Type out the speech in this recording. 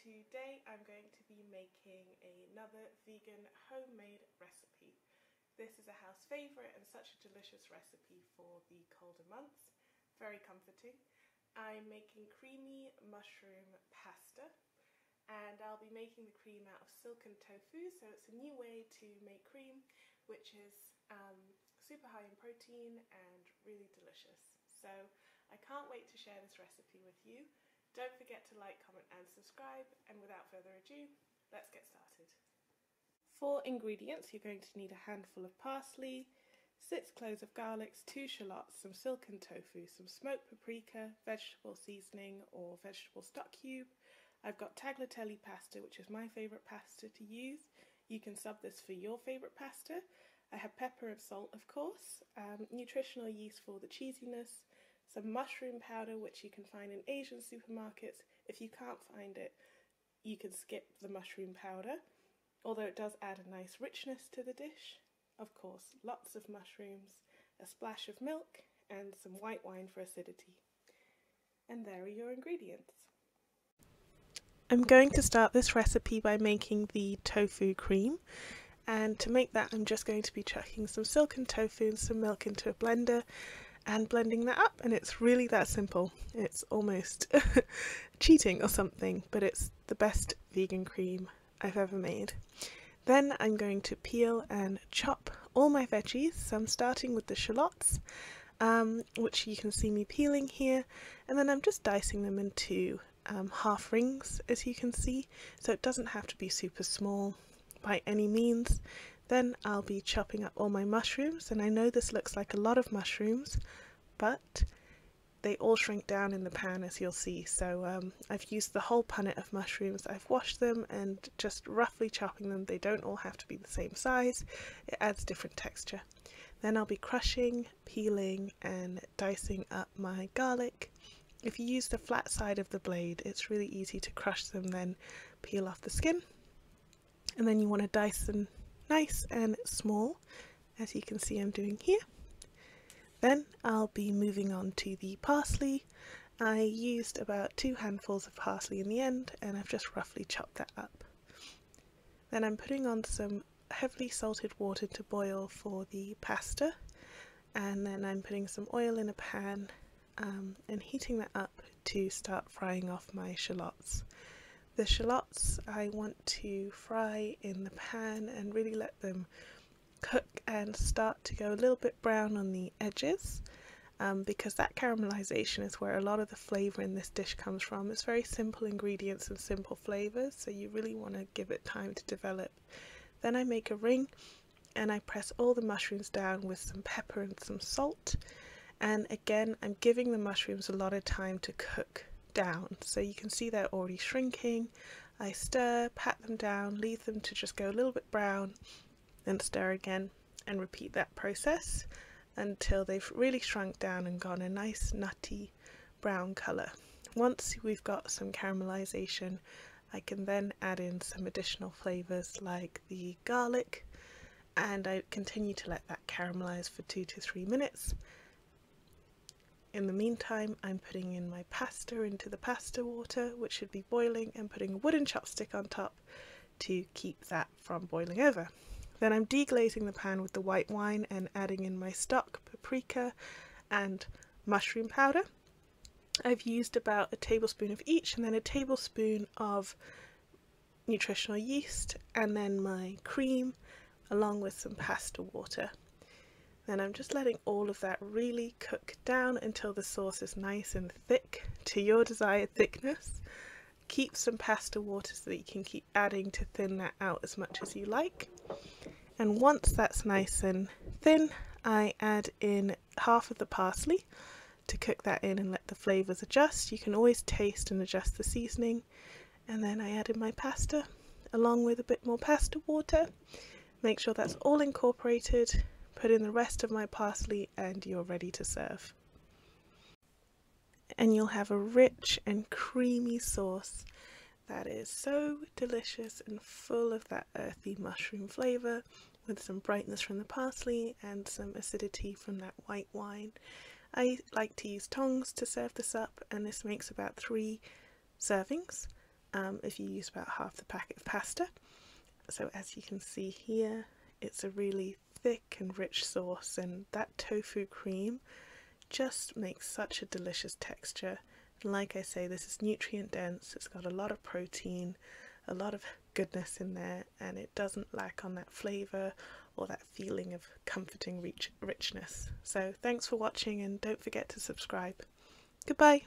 Today I'm going to be making another vegan homemade recipe. This is a house favourite and such a delicious recipe for the colder months. Very comforting. I'm making creamy mushroom pasta, and I'll be making the cream out of silken tofu, so it's a new way to make cream which is super high in protein and really delicious. So I can't wait to share this recipe with you. Don't forget to like, comment and subscribe, and without further ado, let's get started. For ingredients, you're going to need a handful of parsley, 6 cloves of garlic, 2 shallots, some silken tofu, some smoked paprika, vegetable seasoning or vegetable stock cube. I've got tagliatelle pasta, which is my favourite pasta to use. You can sub this for your favourite pasta. I have pepper and salt, of course, nutritional yeast for the cheesiness, some mushroom powder, which you can find in Asian supermarkets. If you can't find it, you can skip the mushroom powder, although it does add a nice richness to the dish. Of course, lots of mushrooms, a splash of milk, and some white wine for acidity. And there are your ingredients. I'm going to start this recipe by making the tofu cream. And to make that, I'm just going to be chucking some silken tofu and some milk into a blender and blending that up, and it's really that simple. It's almost cheating or something, but it's the best vegan cream I've ever made. Then I'm going to peel and chop all my veggies, so I'm starting with the shallots, which you can see me peeling here, and then I'm just dicing them into half rings, as you can see, so it doesn't have to be super small by any means. Then I'll be chopping up all my mushrooms, and I know this looks like a lot of mushrooms, but they all shrink down in the pan, as you'll see. So I've used the whole punnet of mushrooms. I've washed them and just roughly chopping them. They don't all have to be the same size. It adds different texture. Then I'll be crushing, peeling and dicing up my garlic. If you use the flat side of the blade, it's really easy to crush them, then peel off the skin. And then you want to dice them nice and small, as you can see I'm doing here. Then I'll be moving on to the parsley. I used about 2 handfuls of parsley in the end, and I've just roughly chopped that up. Then I'm putting on some heavily salted water to boil for the pasta, and then I'm putting some oil in a pan and heating that up to start frying off my shallots. The shallots I want to fry in the pan and really let them cook and start to go a little bit brown on the edges, because that caramelization is where a lot of the flavour in this dish comes from. It's very simple ingredients and simple flavours, so you really want to give it time to develop. Then I make a ring and I press all the mushrooms down with some pepper and some salt, and again I'm giving the mushrooms a lot of time to cook down, so you can see they're already shrinking. I stir, pat them down, leave them to just go a little bit brown, then stir again and repeat that process until they've really shrunk down and gone a nice nutty brown colour. Once we've got some caramelization, I can then add in some additional flavours like the garlic, and I continue to let that caramelize for 2 to 3 minutes. In the meantime, I'm putting in my pasta into the pasta water, which should be boiling, and putting a wooden chopstick on top to keep that from boiling over. Then I'm deglazing the pan with the white wine and adding in my stock, paprika and mushroom powder. I've used about a tablespoon of each, and then a tablespoon of nutritional yeast, and then my cream along with some pasta water. Then I'm just letting all of that really cook down until the sauce is nice and thick to your desired thickness. Keep some pasta water so that you can keep adding to thin that out as much as you like. And once that's nice and thin, I add in half of the parsley to cook that in and let the flavours adjust. You can always taste and adjust the seasoning. And then I add in my pasta along with a bit more pasta water. Make sure that's all incorporated. Put in the rest of my parsley and you're ready to serve. And you'll have a rich and creamy sauce that is so delicious and full of that earthy mushroom flavour, with some brightness from the parsley and some acidity from that white wine. I like to use tongs to serve this up, and this makes about 3 servings. if you use about half the packet of pasta. So as you can see here, it's a really thick and rich sauce, and that tofu cream just makes such a delicious texture. And like I say, this is nutrient dense, it's got a lot of protein, a lot of goodness in there, and it doesn't lack on that flavour or that feeling of comforting richness. So thanks for watching, and don't forget to subscribe. Goodbye.